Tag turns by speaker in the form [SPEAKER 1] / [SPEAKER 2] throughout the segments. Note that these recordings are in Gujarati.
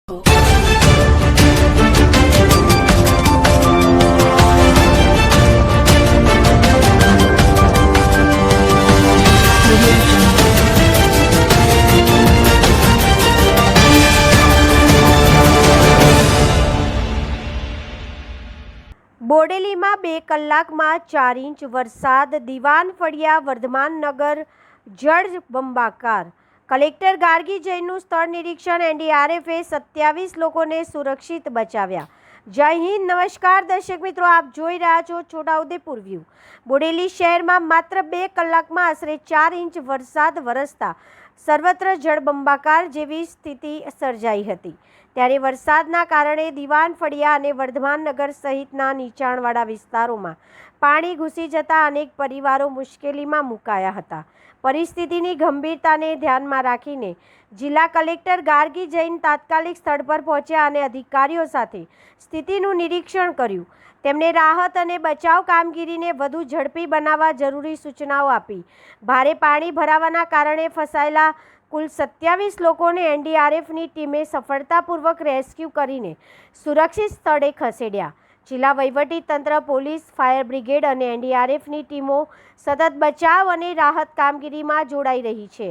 [SPEAKER 1] બોડેલીમાં 2 કલાકમાં 4 ઇંચ વરસાદ, દીવાન ફળિયા વર્ધમાન નગર જળબંબાકાર. કલેક્ટર ગાર્ગી જૈનનું સ્થળ નિરીક્ષણ. એનડીઆરએફે 27 લોકોને સુરક્ષિત બચાવ્યા. જય હિન્દ, નમસ્કાર દર્શક મિત્રો, આપ જોઈ રહ્યા છો છોટાઉદેપુર વ્યૂ. બોડેલી શહેરમાં માત્ર 2 કલાકમાં આશરે 4 ઇંચ વરસાદ વરસતા સર્વત્ર જળબંબાકાર જેવી સ્થિતિ સર્જાઈ હતી. ત્યારે વરસાદના કારણે દીવાન ફળિયા અને વર્ધમાન નગર સહિતના નીચાણવાળા વિસ્તારોમાં પાણી ઘૂસી જતા અનેક પરિવારો મુશ્કેલીમાં મુકાયા હતા. પરિસ્થિતિની ગંભીરતાને ધ્યાનમાં રાખીને જિલ્લા કલેક્ટર ગાર્ગી જૈન તાત્કાલિક સ્થળ પર પહોંચ્યા અને અધિકારીઓ સાથે સ્થિતિનું નિરીક્ષણ કર્યું. તેમણે રાહત અને બચાવ કામગીરીને વધુ ઝડપી બનાવવા જરૂરી સૂચનાઓ આપી. ભારે પાણી ભરાવાના કારણે ફસાયેલા કુલ 27 લોકોને એનડીઆરએફની ટીમે સફળતાપૂર્વક રેસ્ક્યુ કરીને સુરક્ષિત સ્થળે ખસેડ્યા. જિલ્લા વહીવટીતંત્ર, પોલીસ, ફાયર બ્રિગેડ અને એનડીઆરએફની ટીમો સતત બચાવ અને રાહત કામગીરીમાં જોડાઈ રહી છે.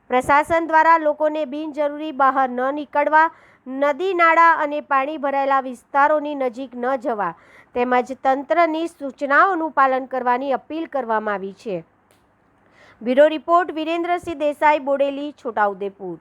[SPEAKER 1] પ્રશાસન દ્વારા લોકોને બિનજરૂરી બહાર ન નીકળવા, નદી, નાળા અને પાણી ભરાયેલા વિસ્તારોની નજીક ન જવા તેમજ તંત્રની સૂચનાઓનું પાલન કરવાની અપીલ કરવામાં આવી છે. Bureau report Virendrasinh Desai, Bodeli, Chhota Udepur.